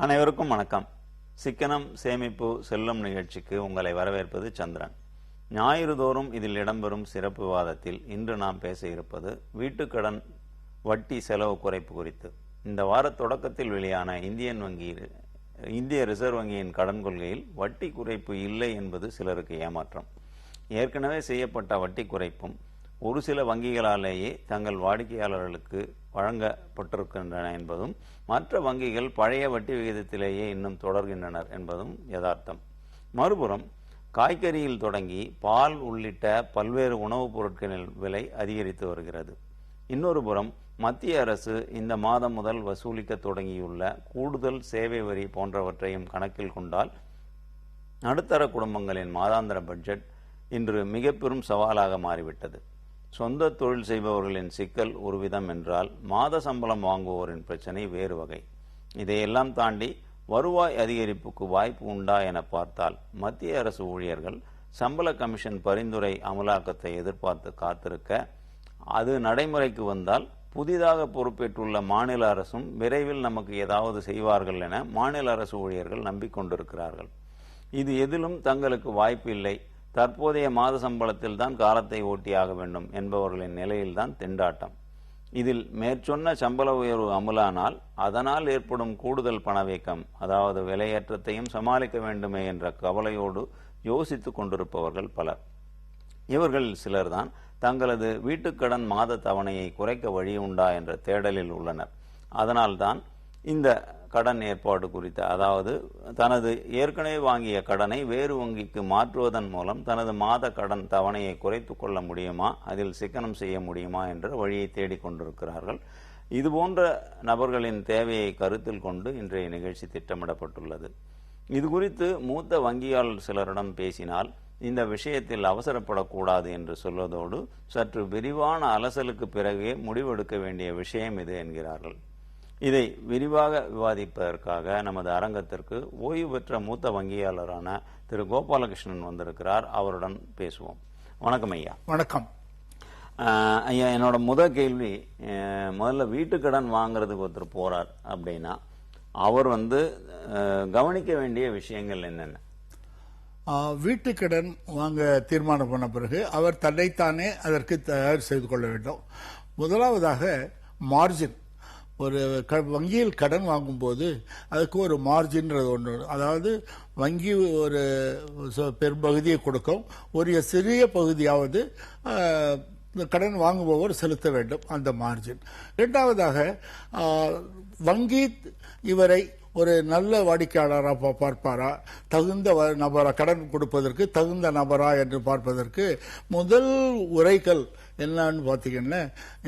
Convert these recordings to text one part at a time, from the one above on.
அனைவருக்கும் வணக்கம். சிக்கனம் சேமிப்பு செல்லும் நிகழ்ச்சிக்கு உங்களை வரவேற்பது சந்திரன். ஞாயிறு தோறும் இதில் இடம்பெறும் சிறப்பு விவாதத்தில் இன்று நாம் பேச இருப்பது வீட்டுக்கடன் வட்டி செலவு குறைப்பு குறித்து. இந்த வார தொடக்கத்தில் வெளியான இந்திய ரிசர்வ் வங்கியின் கடன் கொள்கையில் வட்டி குறைப்பு இல்லை என்பது சிலருக்கு ஏமாற்றம். ஏற்கனவே செய்யப்பட்ட வட்டி குறைப்பும் ஒரு சில வங்கிகளாலேயே தங்கள் வாடிக்கையாளர்களுக்கு வழங்கப்பட்டிருக்கின்றன என்பதும், மற்ற வங்கிகள் பழைய வட்டி விகிதத்திலேயே இன்னும் தொடர்கின்றனர் என்பதும் யதார்த்தம். மறுபுறம் காய்கறியில் தொடங்கி பால் உள்ளிட்ட பல்வேறு உணவுப் பொருட்களின் விலை அதிகரித்து வருகிறது. இன்னொரு புறம் மத்திய அரசு இந்த மாதம் முதல் வசூலிக்க தொடங்கியுள்ள கூடுதல் சேவை வரி போன்றவற்றையும் கணக்கில் கொண்டால் நடுத்தர குடும்பங்களின் மாதாந்திர பட்ஜெட் இன்று மிக பெரும் சவாலாக மாறிவிட்டது. சொந்த தொழில் செய்பவர்களின் சிக்கல் ஒரு விதம் என்றால், மாத சம்பளம் வாங்குவோரின் பிரச்சனை வேறு வகை. இதையெல்லாம் தாண்டி வருவாய் அதிகரிப்புக்கு வாய்ப்பு உண்டா என பார்த்தால், மத்திய அரசு ஊழியர்கள் சம்பள கமிஷன் பரிந்துரை அமலாக்கத்தை எதிர்பார்த்து காத்திருக்க, அது நடைமுறைக்கு வந்தால் புதிதாக பொறுப்பேற்றுள்ள மாநில அரசும் விரைவில் நமக்கு ஏதாவது செய்வார்கள் என மாநில அரசு ஊழியர்கள் நம்பிக்கொண்டிருக்கிறார்கள். இது எதிலும் தங்களுக்கு வாய்ப்பு இல்லை, தற்போதைய மாத சம்பளத்தில் தான் காலத்தை ஓட்டியாக வேண்டும் என்பவர்களின் நிலையில்தான் திண்டாட்டம். இதில் மேற்சொன்ன சம்பள உயர்வு அமலானால் அதனால் ஏற்படும் கூடுதல் பணவீக்கம், அதாவது விலையேற்றத்தையும் சமாளிக்க வேண்டுமே என்ற கவலையோடு யோசித்துக் கொண்டிருப்பவர்கள் பலர். இவர்களில் சிலர்தான் தங்களது வீட்டுக்கடன் மாத தவணையை குறைக்க வழி உண்டா என்ற தேடலில் உள்ளனர். அதனால்தான் இந்த கடன் ஏற்பாடு குறித்த, அதாவது தனது ஏற்கனவே வாங்கிய கடனை வேறு வங்கிக்கு மாற்றுவதன் மூலம் தனது மாத கடன் தவணையை குறைத்து கொள்ள முடியுமா, அதில் சிக்கனம் செய்ய முடியுமா என்ற வழியை தேடிக்கொண்டிருக்கிறார்கள். இதுபோன்ற நபர்களின் தேவையை கருத்தில் கொண்டு இன்றைய நிகழ்ச்சி திட்டமிடப்பட்டுள்ளது. இது குறித்து மூத்த வங்கியாளர் சிலரிடம் பேசினால் இந்த விஷயத்தில் அவசரப்படக்கூடாது என்று சொல்வதோடு, சற்று விரிவான அலசலுக்கு பிறகே முடிவெடுக்க வேண்டிய விஷயம் இது என்கிறார்கள். இதை விரிவாக விவாதிப்பதற்காக நமது அரங்கத்திற்கு ஓய்வு பெற்ற மூத்த வங்கியாளரான திரு கோபாலகிருஷ்ணன் வந்திருக்கிறார். அவருடன் பேசுவோம். வணக்கம் ஐயா. வணக்கம் ஐயா. என்னோட கேள்வி, முதல்ல வீட்டுக்கடன் வாங்குறதுக்கு ஒருத்தர் போறார் அப்படின்னா அவர் கவனிக்க வேண்டிய விஷயங்கள் என்னென்ன? வீட்டுக்கடன் வாங்க தீர்மானம் பண்ண பிறகு அவர் தன்னைத்தானே அதற்கு தயார் செய்து கொள்ள வேண்டும். முதலாவதாக மார்ஜின். ஒரு வங்கியில் கடன் வாங்கும்போது அதுக்கு ஒரு மார்ஜின்றது ஒன்று, அதாவது வங்கி ஒரு பெரும்பகுதியை கொடுக்கும், ஒரு சிறிய பகுதியாவது கடன் வாங்குபவர் செலுத்த வேண்டும், அந்த மார்ஜின். இரண்டாவதாக வங்கி இவரை ஒரு நல்ல வாடிக்கையாளராக பார்ப்பாரா, தகுந்த நபரா, கடன் கொடுப்பதற்கு தகுந்த நபரா என்று பார்ப்பதற்கு முதல் உரைக்கல் என்னன்னு பார்த்தீங்கன்னா,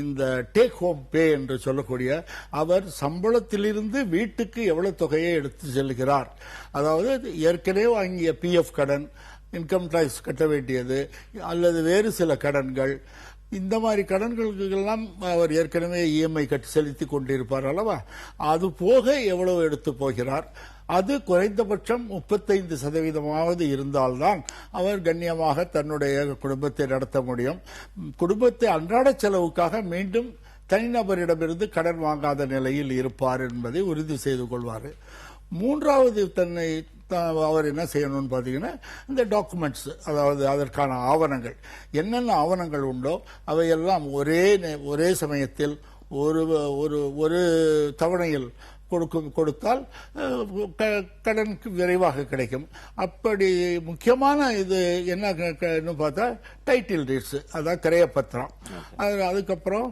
இந்த டேக் ஹோம் பே என்று சொல்லக்கூடிய, அவர் சம்பளத்திலிருந்து வீட்டுக்கு எவ்வளவு தொகையை எடுத்து செல்கிறார், அதாவது ஏற்கனவே வாங்கிய PF கடன், இன்கம் டாக்ஸ் கட்ட வேண்டியது அல்லது வேறு சில கடன்கள், இந்த மாதிரி கடன்களுக்கெல்லாம் அவர் ஏற்கனவே EMI கட்டி செலுத்தி கொண்டிருப்பார் அல்லவா, அது போக எவ்வளவு எடுத்து போகிறார், அது குறைந்தபட்சம் 35% இருந்தால்தான் அவர் கண்ணியமாக தன்னுடைய குடும்பத்தை நடத்த முடியும். குடும்பத்தை அன்றாட செலவுக்காக மீண்டும் தனிநபரிடமிருந்து கடன் வாங்காத நிலையில் இருப்பார் என்பதை உறுதி செய்து கொள்வார். மூன்றாவது அவர் என்ன செய்யணும்னு பார்த்தீங்கன்னா, இந்த டாக்குமெண்ட்ஸ், அதாவது அதற்கான ஆவணங்கள், என்னென்ன ஆவணங்கள் உண்டோ அவையெல்லாம் ஒரே சமயத்தில் ஒரு தவணையில் கொடுத்தால் கடனுக்கு விரைவாக கிடைக்கும். அப்படி முக்கியமான இது என்ன பார்த்தா டைட்டில் டீட்ஸ், அதான் கிரயப்பத்திரம். அதுக்கப்புறம்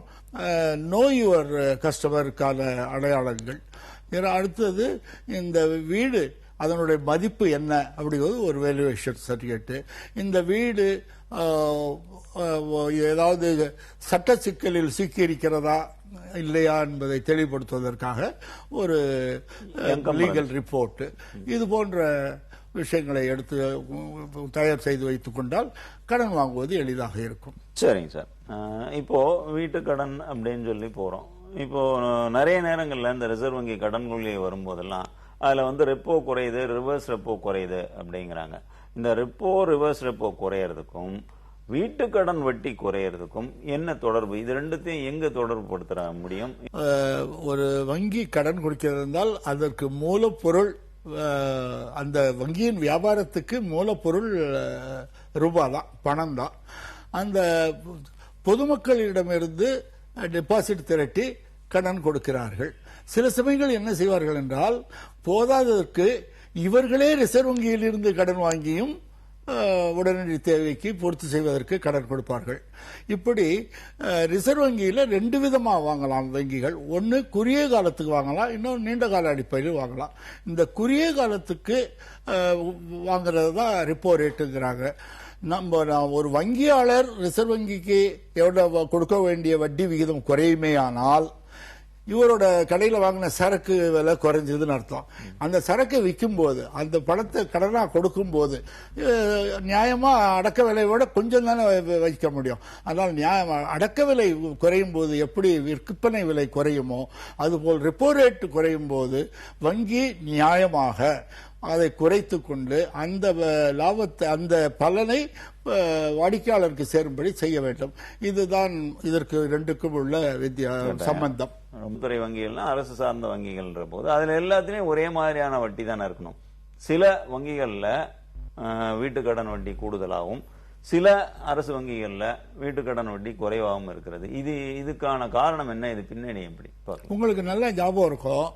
நோ யுவர் கஸ்டமருக்கான அடையாளங்கள். அடுத்தது இந்த வீடு அதனுடைய மதிப்பு என்ன அப்படிங்கிறது ஒரு வேல்யூவேஷன் சர்டிபிகேட். இந்த வீடு ஏதாவது சட்ட சிக்கலில் சிக்கியிருக்கிறதா இல்லையா என்பதை தெளிவுபடுத்துவதற்காக ஒரு லீகல் ரிப்போர்ட், இது போன்ற விஷயங்களை எடுத்து தயார் செய்து வைத்துக் கொண்டால் கடன் வாங்குவது எளிதாக இருக்கும். சரிங்க சார். இப்போ வீட்டு கடன் அப்படின்னு சொல்லி போறோம். இப்போ நிறைய நேரங்கள்ல இந்த ரிசர்வ் வங்கி கடன் கொள்கை வரும்போதெல்லாம் அதுல ரெப்போ குறையுது, ரிவர்ஸ் ரெப்போ குறையுது அப்படிங்கிறாங்க. இந்த ரெப்போ ரிவர்ஸ் ரெப்போ குறையறதுக்கும் வீட்டு கடன் வட்டி குறையறதுக்கும் என்ன தொடர்பு? இது ரெண்டுத்தையும் எங்க தொடர்பு படுத்த முடியும்? ஒரு வங்கி கடன் கொடுக்கிறது இருந்தால் அதற்கு மூலப்பொருள், அந்த வங்கியின் வியாபாரத்துக்கு மூலப்பொருள் ரூபாய் தான், பணம் தான். அந்த பொதுமக்களிடமிருந்து டெபாசிட் திரட்டி கடன் கொடுக்கிறார்கள். சில சமயங்கள் என்ன செய்வார்கள் என்றால், போதாததற்கு இவர்களே ரிசர்வ் வங்கியில் இருந்து கடன் வாங்கியும் உடனடி தேவைக்கு பூர்த்தி செய்வதற்கு கடன் கொடுப்பார்கள். இப்படி ரிசர்வ் வங்கியில் ரெண்டு விதமாக வாங்கலாம் வங்கிகள். ஒன்று குறுகிய காலத்துக்கு வாங்கலாம், இன்னொன்று நீண்ட கால அடிப்படையில் வாங்கலாம். இந்த குறுகிய காலத்துக்கு வாங்குறது தான் ரிப்போ ரேட்டுங்கிறாங்க. ஒரு வங்கியாளர் ரிசர்வ் வங்கிக்கு எவ்வளவு கொடுக்க வேண்டிய வட்டி விகிதம் குறையுமே ஆனால் இவரோட கடையில் வாங்கின சரக்கு விலை குறைஞ்சதுன்னு அர்த்தம். அந்த சரக்கை விற்கும் போது, அந்த பணத்தை கடனாக கொடுக்கும் போது நியாயமா அடக்க விலையோட கொஞ்சம் தானே வைக்க முடியும். அதனால் நியாயமா அடக்க விலை குறையும் போது எப்படி விற்பனை விலை குறையுமோ அதுபோல் ரெப்போ ரேட் குறையும் போது வங்கி நியாயமாக அதை குறைத்து கொண்டு அந்த லாபத்தை, அந்த பலனை வாடிக்கையாளருக்கு சேரும்படி செய்ய வேண்டும். இதுதான் இதற்கு ரெண்டுக்கும் உள்ள சம்பந்தம். துறை வங்கிகள்னா அரசு சார்ந்த வங்கிகள்ன்ற போது அதுல எல்லாத்துலயும் ஒரே மாதிரியான வட்டி தானே இருக்கணும். சில வங்கிகள்ல வீட்டு கடன் வட்டி கூடுதலாகவும், சில அரசு வங்கிகள்ல வீட்டு கடன் வட்டி குறைவாகவும் இருக்கிறது. இதுக்கான காரணம் என்ன? இது பின்னணி எப்படி? உங்களுக்கு நல்ல ஞாபகம் இருக்கும்,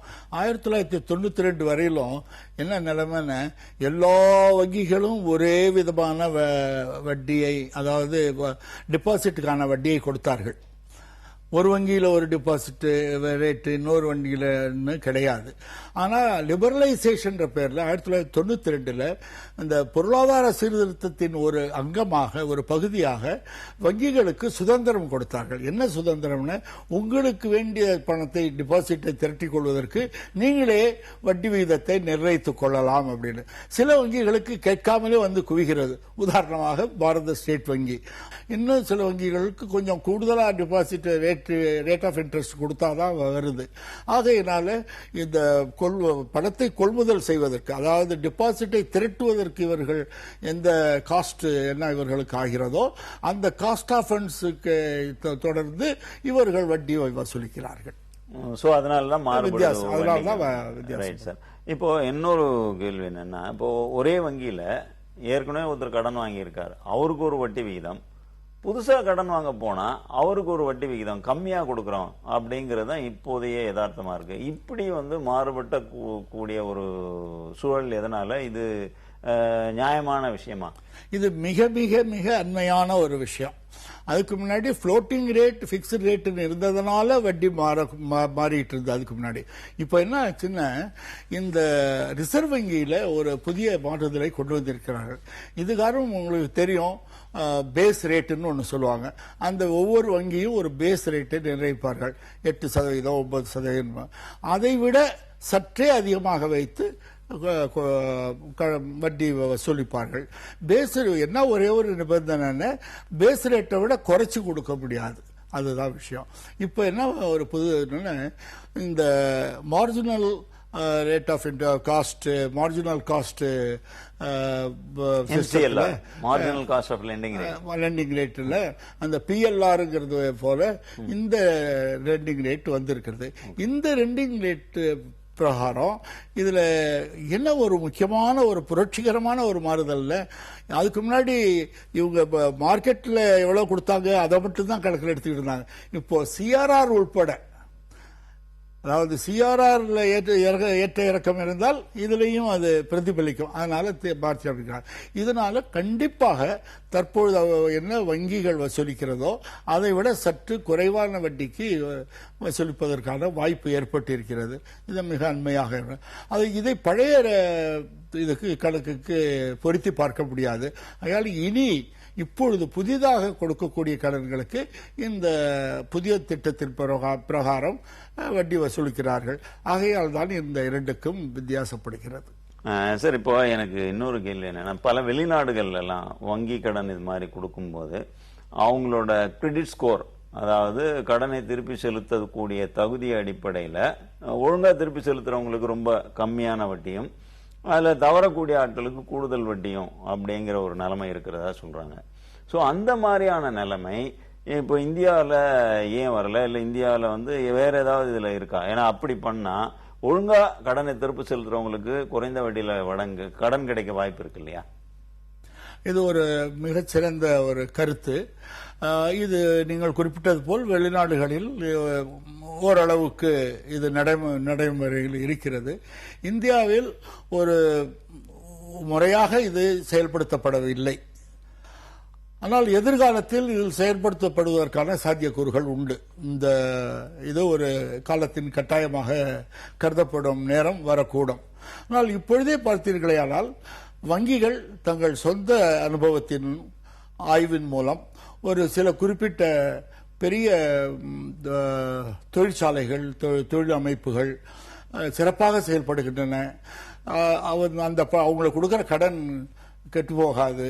1992 வரையிலும் என்ன நிலைமைன்னு, எல்லா வங்கிகளும் ஒரே விதமான வட்டியை, அதாவது டிபாசிட்டுக்கான வட்டியை கொடுத்தார்கள். ஒரு வங்கியில் ஒரு டிபாசிட் ரேட்டு, இன்னொரு வங்கியில்னு கிடையாது. ஆனால் லிபரலைசேஷன் பேரில் 1992 இந்த பொருளாதார சீர்திருத்தத்தின் ஒரு அங்கமாக, ஒரு பகுதியாக வங்கிகளுக்கு சுதந்திரம் கொடுத்தார்கள். என்ன சுதந்திரம்னு, உங்களுக்கு வேண்டிய பணத்தை, டிபாசிட்டை திரட்டிக் கொள்வதற்கு நீங்களே வட்டி விகிதத்தை நிர்ணயித்துக் கொள்ளலாம் அப்படின்னு. சில வங்கிகளுக்கு கேட்காமலே வந்து குவிகிறது. உதாரணமாக பாரத ஸ்டேட் வங்கி. இன்னும் சில வங்கிகளுக்கு கொஞ்சம் கூடுதலாக டிபாசிட் ரேட் ஆஃப் இன்ட்ரெஸ்ட் கொடுத்தாதான் வருது. ஆகையினால இந்த பணத்தை கொள்முதல் செய்வதற்கு, அதாவது டிபாசிட்டை திரட்டுவதற்கு இவர்கள் எந்த காஸ்ட் என்ன இவர்களுக்கு ஆகிறதோ அந்த காஸ்ட் ஆஃப் ஃபண்ட்ஸுக்கு தொடர்ந்து இவர்கள் வட்டியை வசூலிக்கிறார்கள். அதனாலதான் வித்தியாசம். இப்போ இன்னொரு கேள்வி என்னன்னா, இப்போ ஒரே வங்கியில ஏற்கனவே ஒருத்தர் கடன் வாங்கியிருக்காரு, அவருக்கு ஒரு வட்டி விகிதம், புதுசா கடன் வாங்க போனா அவருக்கு ஒரு வட்டி விகிதம் கம்மியா கொடுக்கறோம் அப்படிங்கறது தான் இப்போதைய யதார்த்தமா இருக்கு. இப்படி மாறுபட்ட கூடிய ஒரு சூழல் எதனால? இது நியாயமான விஷயமா? இது மிக மிக மிக அண்மையான ஒரு விஷயம். அதுக்கு முன்னாடி ஃப்ளோட்டிங் ரேட், பிக்ஸ்டு ரேட் இருந்ததுனால வட்டி மாறிட்டு இருந்தது. அதுக்கு முன்னாடி இப்போ என்ன ஆச்சுன்னா, இந்த ரிசர்வ் வங்கியில ஒரு புதிய மாற்றுதலை கொண்டு வந்திருக்கிறார்கள். இது காரணம் உங்களுக்கு தெரியும், பேஸ் ரேட்டுன்னு ஒன்று சொல்லுவாங்க. அந்த ஒவ்வொரு வங்கியும் ஒரு பேஸ் ரேட்டை நிர்ணயிப்பார்கள். 8%, 9%. அதை விட சற்றே அதிகமாக வைத்து வட்டி வசூலிப்பார்கள். பேஸ் என்ன ஒரே ஒரு நிபந்தனை, பேஸ் ரேட்டை விட குறைச்சி கொடுக்க முடியாது. அதுதான் விஷயம். இப்போ என்ன ஒரு புது, இந்த marginal rate of cost, marginal cost, marginal cost of lending ரேட்ல அந்த பிஎல்ஆர்ங்கிறது போல இந்த லெண்டிங் ரேட் வந்திருக்கிறது. இந்த லெண்டிங் ரேட் பிரகாரம் இதுல என்ன ஒரு முக்கியமான ஒரு புரட்சிகரமான ஒரு மாறுதல்ல, அதுக்கு முன்னாடி இவங்க மார்க்கெட்ல எவ்வளவு கொடுத்தாங்க அதை மட்டும் தான் கணக்கில் எடுத்துக்கிட்டு இருந்தாங்க. இப்போ சிஆர்ஆர் உள்பட, அதாவது சிஆர்ஆர்ல ஏற்ற இறக்கம் இருந்தால் இதுலையும் அது பிரதிபலிக்கும். அதனால மாற்றி அமைக்கிறார். இதனால கண்டிப்பாக தற்பொழுது என்ன வங்கிகள் வசூலிக்கிறதோ அதை விட சற்று குறைவான வட்டிக்கு வசூலிப்பதற்கான வாய்ப்பு ஏற்பட்டு இருக்கிறது. இது மிக அண்மையாக. இதை பழைய இதுக்கு கணக்குக்கு பொருத்தி பார்க்க முடியாது. அதனால இனி இப்பொழுது புதிதாக கொடுக்கக்கூடிய கடன்களுக்கு இந்த புதிய திட்டத்தின் பிரகாரம் வட்டி வசூலிக்கிறார்கள். ஆகையால் தான் இந்த இரண்டுக்கும் வித்தியாசப்படுகிறது. சார், இப்போ எனக்கு இன்னொரு கேள்வி என்னன்னா, பல வெளிநாடுகள்ல எல்லாம் வங்கி கடன் இது மாதிரி கொடுக்கும்போது அவங்களோட கிரெடிட் ஸ்கோர், அதாவது கடனை திருப்பி செலுத்தக்கூடிய தகுதி அடிப்படையில் ஒழுங்கா திருப்பி செலுத்துறவங்களுக்கு ரொம்ப கம்மியான வட்டியும், அதுல தவறக்கூடிய ஆட்களுக்கு கூடுதல் வட்டியும் அப்படிங்கிற ஒரு நிலைமை இருக்கிறதா சொல்றாங்க. ஸோ அந்த மாதிரியான நிலைமை இப்போ இந்தியாவில் ஏன் வரல, இல்லை இந்தியாவில் வந்து வேற ஏதாவது இதுல இருக்கா? ஏன்னா அப்படி பண்ணா ஒழுங்கா கடனை திருப்பி செலுத்துறவங்களுக்கு குறைந்த வட்டியில கடன் கிடைக்க வாய்ப்பு இருக்கு இல்லையா? இது ஒரு மிகச்சிறந்த ஒரு கருத்து. இது நீங்கள் குறிப்பிட்டது போல் வெளிநாடுகளில் ஓரளவுக்கு இது நடைமுறையில் இருக்கிறது. இந்தியாவில் ஒரு முறையாக இது செயல்படுத்தப்படவில்லை. ஆனால் எதிர்காலத்தில் இதில் செயல்படுத்தப்படுவதற்கான சாத்தியக்கூறுகள் உண்டு. இது ஒரு காலத்தின் கட்டாயமாக கருதப்படும் நேரம் வரக்கூடும். ஆனால் இப்பொழுதே பார்த்தீர்களேயானால் வங்கிகள் தங்கள் சொந்த அனுபவத்தின் ஆய்வின் மூலம் ஒரு சில குறிப்பிட்ட பெரிய தொழிற்சாலைகள், தொழில் அமைப்புகள் சிறப்பாக செயல்படுகின்றன. அவங்களுக்கு கொடுக்கிற கடன் கெட்டு போகாது,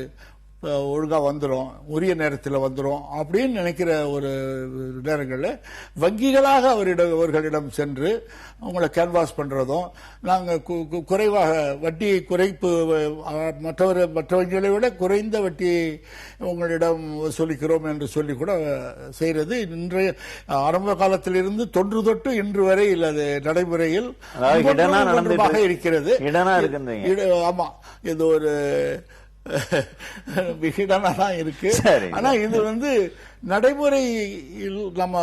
ஒழுங்கா வந்துடும், உரிய நேரத்தில் வந்துடும் அப்படின்னு நினைக்கிற ஒரு நேரங்களில் வங்கிகளாக அவர்களிடம் சென்று அவங்கள கேன்வாஸ் பண்றதும், நாங்கள் குறைவாக வட்டியை குறைப்பு மற்ற வங்கிகளை விட குறைந்த வட்டியை உங்களிடம் வசூலிக்கிறோம் என்று சொல்லி கூட செய்யறது இன்றைய ஆரம்ப காலத்திலிருந்து தொன்று தொட்டு இன்று வரை அது நடைமுறையில் இருக்கிறது. ஆமா, இது ஒரு விகிடமா தான் இருக்கு. ஆனா இது வந்து நடைமுறையில் நம்ம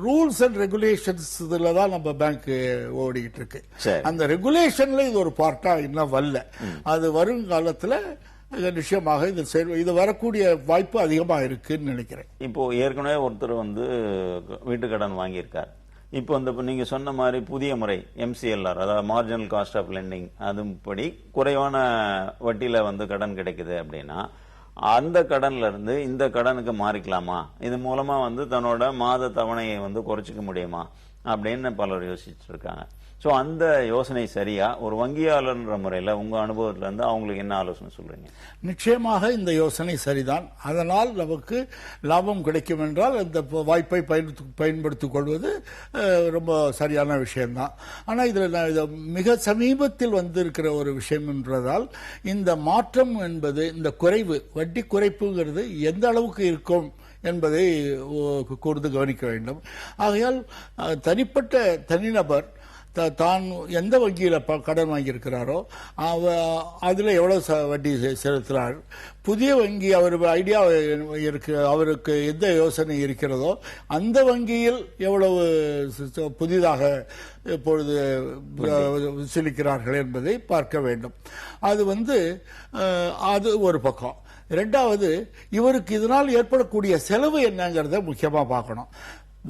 ரூல்ஸ் அண்ட் ரெகுலேஷன்ஸ் தான் நம்ம பேங்க் ஓடிக்கிட்டு இருக்கு. அந்த ரெகுலேஷன்ல இது ஒரு பார்ட்டா இன்னும் வரல. அது வருங்காலத்துல நிச்சயமாக இது வரக்கூடிய வாய்ப்பு அதிகமா இருக்குன்னு நினைக்கிறேன். இப்போ ஏற்கனவே ஒருத்தர் வந்து வீட்டு கடன் வாங்கியிருக்கார். இப்போ நீங்க சொன்ன மாதிரி புதிய முறை MCLR, அதாவது மார்ஜினல் காஸ்ட் ஆஃப் லெண்டிங், அதுபடி குறைவான வட்டியில வந்து கடன் கிடைக்குது அப்படின்னா அந்த கடன்ல இருந்து இந்த கடனுக்கு மாறிக்கலாமா? இது மூலமா வந்து தன்னோட மாத தவணையை வந்து குறைச்சிக்க முடியுமா அப்படின்னு பலர் யோசிச்சுட்டு இருக்காங்க. சோ அந்த யோசனை சரியா? ஒரு வங்கியாளர்ன்ற முறையில உங்க அனுபவத்துல இருந்து அவங்களுக்கு என்ன ஆலோசனை சொல்றீங்க? நிச்சயமாக இந்த யோசனை சரிதான். அதனால் நமக்கு லாபம் கிடைக்கும் என்றால் இந்த வாய்ப்பை பயன்படுத்திக் கொள்வது ரொம்ப சரியான விஷயம்தான். ஆனா இதுல மிக சமீபத்தில் வந்திருக்கிற ஒரு விஷயம் என்றதால் இந்த மாற்றம் என்பது, இந்த குறைவு, வட்டி குறைப்புங்கிறது எந்த அளவுக்கு இருக்கும் என்பதை கூர்ந்து கவனிக்க வேண்டும். ஆகையால் தனிநபர் தான் எந்த வங்கியில கடன் வாங்கியிருக்கிறாரோ அதுல எவ்வளவு வட்டி செலுத்துறார், புதிய வங்கி அவர் ஐடியா இருக்கு, அவருக்கு எந்த யோசனை இருக்கிறதோ அந்த வங்கியில் எவ்வளவு புதிதாக இப்பொழுது செலுத்துகிறார்கள் என்பதை பார்க்க வேண்டும். அது ஒரு பக்கம். இரண்டாவது, இவருக்கு இதனால் ஏற்படக்கூடிய செலவு என்னங்கிறத முக்கியமா பார்க்கணும்.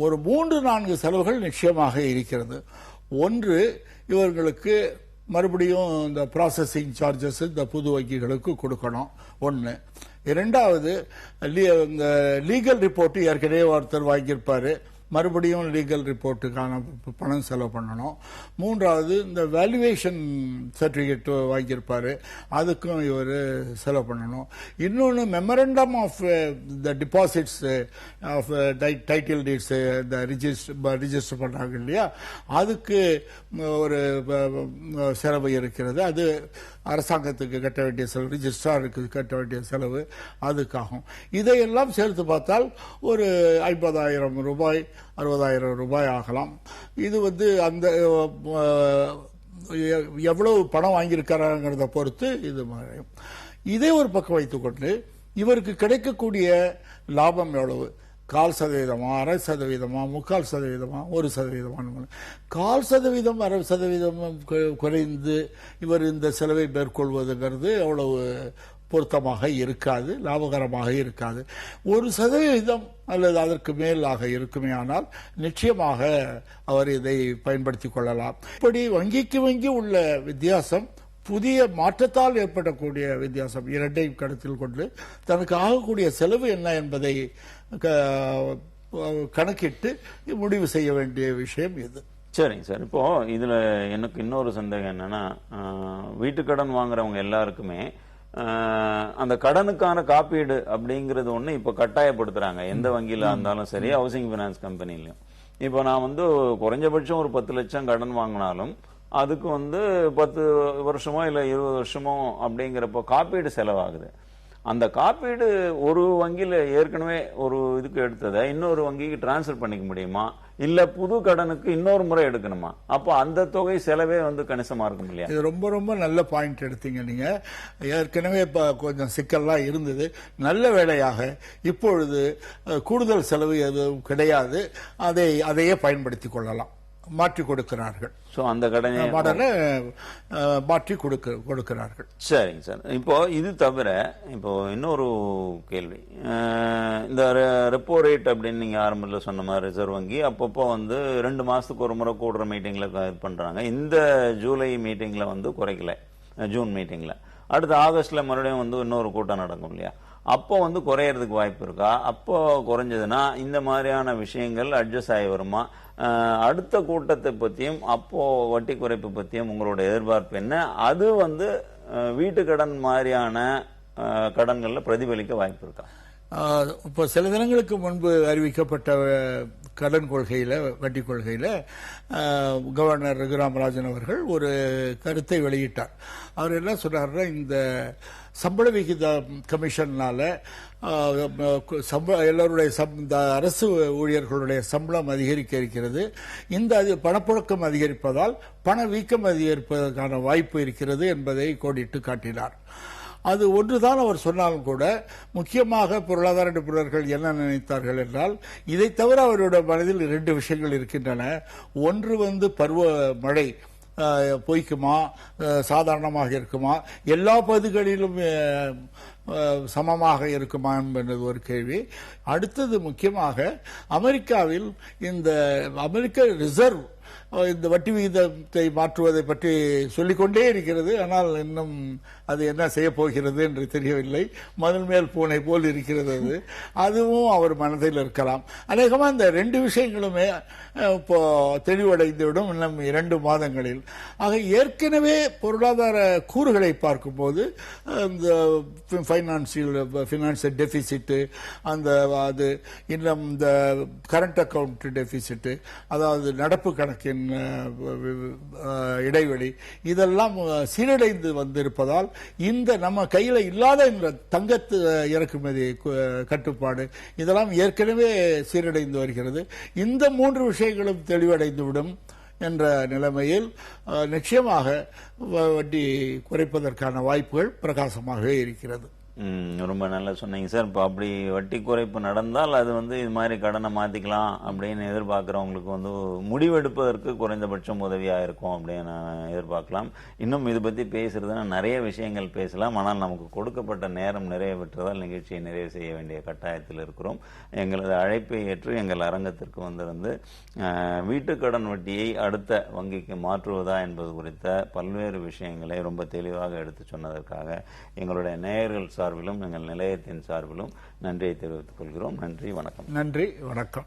ஒரு 3-4 செலவுகள் நிச்சயமாக இருக்கிறது. ஒன்று, இவர்களுக்கு மறுபடியும் இந்த ப்ராசஸிங் சார்ஜஸ் இந்த புது வங்கிகளுக்கு கொடுக்கணும் ஒன்று. இரண்டாவது, லீகல் ரிப்போர்ட் ஏற்கனவே ஒருத்தர் வாங்கியிருப்பாரு, மறுபடியும் லீகல் ரிப்போர்ட்டுக்கான பணம் செலவு பண்ணணும். மூன்றாவது, இந்த வேல்யூவேஷன் சர்டிபிகேட் வாங்கியிருப்பாரு, அதுக்கும் இவர் செலவு பண்ணணும். இன்னொன்று, memorandum of the deposits of title deeds இந்த ரிஜிஸ்டர் பண்றாங்க இல்லையா, அதுக்கு ஒரு செலவு இருக்கிறது. அது அரசாங்கத்துக்கு கட்ட வேண்டிய செலவு, ரிஜிஸ்ட்ராருக்கு கட்ட வேண்டிய செலவு அதுக்காகும். இதையெல்லாம் சேர்த்து பார்த்தால் ஒரு 50,000 ரூபாய் 60,000 ரூபாய் ஆகலாம். இது அந்த எவ்வளவு பணம் வாங்கியிருக்கிறாங்கிறத பொறுத்து இது மாறும். இதே ஒரு பக்கம் வைத்துக்கொண்டு இவருக்கு கிடைக்கக்கூடிய லாபம் எவ்வளவு, 1/4%, 1/2%, 3/4%, 1%, 1/4%, 1/2% குறைந்து இவர் இந்த செலவை மேற்கொள்வதுங்கிறது அவ்வளவு பொருத்தமாக இருக்காது, லாபகரமாக இருக்காது. 1% அல்லது அதற்கு மேலாக இருக்குமே ஆனால் நிச்சயமாக அவர் இதை பயன்படுத்திக் கொள்ளலாம். இப்படி வங்கிக்கு வங்கி உள்ள வித்தியாசம், புதிய மாற்றத்தால் ஏற்படக்கூடிய வித்தியாசம், இரண்டையும் கருத்தில் கொண்டு தனக்கு ஆகக்கூடிய செலவு என்ன என்பதை கணக்கிட்டு முடிவு செய்ய வேண்டிய விஷயம் இது. சரிங்க சார். இப்போ இதுல எனக்கு இன்னொரு சந்தேகம் என்னன்னா, வீட்டுக்கடன் வாங்குறவங்க எல்லாருக்குமே அந்த கடனுக்கான காப்பீடு அப்படிங்கறது ஒண்ணு இப்ப கட்டாயப்படுத்துறாங்க. எந்த வங்கியில இருந்தாலும் சரி, ஹவுசிங் பைனான்ஸ் கம்பெனிலையும். இப்போ நான் குறைஞ்சபட்சம் ஒரு 10 லட்சம் கடன் வாங்கினாலும் அதுக்கு 10 வருஷமோ இல்ல 20 வருஷமோ அப்படிங்கிறப்போ காப்பீடு செலவாகுது. அந்த காப்பீடு ஒரு வங்கியில ஏற்கனவே ஒரு இதுக்கு எடுத்ததை இன்னொரு வங்கிக்கு டிரான்ஸ்ஃபர் பண்ணிக்க முடியுமா, இல்ல புது கடனுக்கு இன்னொரு முறை எடுக்கணுமா? அப்போ அந்த தொகை செலவே கணிசமா இருக்கும் இல்லையா? இது ரொம்ப ரொம்ப நல்ல பாயிண்ட் எடுத்தீங்க நீங்க. ஏற்கனவே கொஞ்சம் சிக்கல்லாம் இருந்தது. நல்ல வேளையாக இப்பொழுது கூடுதல் செலவு எதுவும் கிடையாது. அதையே பயன்படுத்திக் கொள்ளலாம். மாற்றி கொடுக்கிறார்கள். அந்த கடனை மாற்றி கொடுக்கிறார்கள். சரிங்க சார். இப்போ இது தவிர இப்போ இன்னொரு கேள்வி, இந்த ரெப்போ ரேட் அப்படின்னு நீங்க ஆரம்பத்தில் சொன்ன மாதிரி ரிசர்வ் வங்கி அப்பப்போ 2 மாசத்துக்கு ஒரு முறை கூடுற மீட்டிங்ல இது பண்றாங்க. இந்த ஜூலை மீட்டிங்ல குறைக்கல, ஜூன் மீட்டிங்ல. அடுத்த ஆகஸ்ட்ல மறுபடியும் இன்னொரு கூட்டம் நடக்கும் இல்லையா? அப்போ குறையறதுக்கு வாய்ப்பு இருக்கா? அப்போ குறைஞ்சதுன்னா இந்த மாதிரியான விஷயங்கள் அட்ஜஸ்ட் ஆகி வருமா? அடுத்த கூட்டத்தை பத்தியும் அப்போ வட்டி குறைப்பு பத்தியும் உங்களோட எதிர்பார்ப்பு என்ன? அது வீட்டு கடன் மாதிரியான கடன்கள்ல பிரதிபலிக்க வாய்ப்பு இருக்கா? இப்போ சில தினங்களுக்கு முன்பு அறிவிக்கப்பட்ட கடன் கொள்கையில, வட்டி கொள்கையில கவர்னர் ரகுராமராஜன் அவர்கள் ஒரு கருத்தை வெளியிட்டார். அவர் என்ன சொன்னார்னா, இந்த சம்பள விகித கமிஷன்னால எல்லாருடைய அரசு ஊழியர்களுடைய சம்பளம் அதிகரிக்க இருக்கிறது. இந்த பணப்புழக்கம் அதிகரிப்பதால் பணவீக்கம் அதிகரிப்பதற்கான வாய்ப்பு இருக்கிறது என்பதை கோடிட்டு காட்டினார். அது ஒன்றுதான் அவர் சொன்னாலும் கூட, முக்கியமாக பொருளாதார நிபுணர்கள் என்ன நினைத்தார்கள் என்றால், இதை தவிர அவருடைய மனதில் 2 விஷயங்கள் இருக்கின்றன. ஒன்று பருவ மழை பொய்க்குமா, சாதாரணமாக இருக்குமா, எல்லா பகுதிகளிலும் சமமாக இருக்குமா என்பது ஒரு கேள்வி. அடுத்தது முக்கியமாக அமெரிக்காவில் இந்த அமெரிக்க ரிசர்வ் இந்த வட்டி விகிதத்தை மாற்றுவதை பற்றி சொல்லிக்கொண்டே இருக்கிறது. ஆனால் இன்னும் அது என்ன செய்ய போகிறது என்று தெரியவில்லை. மதில் மேல் பூனை போல் இருக்கிறது. அதுவும் அவர் மனதில் இருக்கலாம். அநேகமாக இந்த 2 விஷயங்களுமே இப்போ தெளிவடைந்துவிடும் இன்னும் 2 மாதங்களில். ஆக ஏற்கனவே பொருளாதார கூறுகளை பார்க்கும்போது இந்த பைனான்சியல் டெபிசிட், அது இன்னும் இந்த கரண்ட் அக்கவுண்ட் டெபிசிட், அதாவது நடப்பு கணக்கின் இடைவெளி, இதெல்லாம் சீரடைந்து வந்திருப்பதால் இந்த நம்ம கையில இல்லாத இந்த தங்கத்து இறக்குமதி கட்டுப்பாடு இதெல்லாம் ஏற்கனவே சீரடைந்து வருகிறது. இந்த 3 விஷயங்களும் தெளிவடைந்துவிடும் என்ற நிலைமையில் நிச்சயமாக வட்டி குறைப்பதற்கான வாய்ப்புகள் பிரகாசமாகவே இருக்கிறது. ரொம்ப நல்லா சொன்னீங்க சார். இப்போ அப்படி வட்டி குறைப்பு நடந்தால் அது இது மாதிரி கடனை மாத்திக்கலாம் அப்படின்னு எதிர்பார்க்கிறவங்களுக்கு முடிவெடுப்பதற்கு குறைந்தபட்சம் உதவியா இருக்கும் அப்படின்னு எதிர்பார்க்கலாம். இன்னும் இது பத்தி பேசுறதுன்னா நிறைய விஷயங்கள் பேசலாம். ஆனால் நமக்கு கொடுக்கப்பட்ட நேரம் நிறைய பெற்றதால் நிகழ்ச்சியை நிறைவு செய்ய வேண்டிய கட்டாயத்தில் இருக்கிறோம். எங்களது அழைப்பை ஏற்று எங்கள் அரங்கத்திற்கு வந்திருந்து வீட்டுக்கடன் வட்டியை அடுத்த வங்கிக்கு மாற்றுவதா என்பது குறித்த பல்வேறு விஷயங்களை ரொம்ப தெளிவாக எடுத்து சொன்னதற்காக எங்களுடைய நேயர்கள் சார்பிலும் எங்கள் நிலையத்தின் சார்பிலும் நன்றியை தெரிவித்துக் கொள்கிறோம். நன்றி, வணக்கம். நன்றி, வணக்கம்.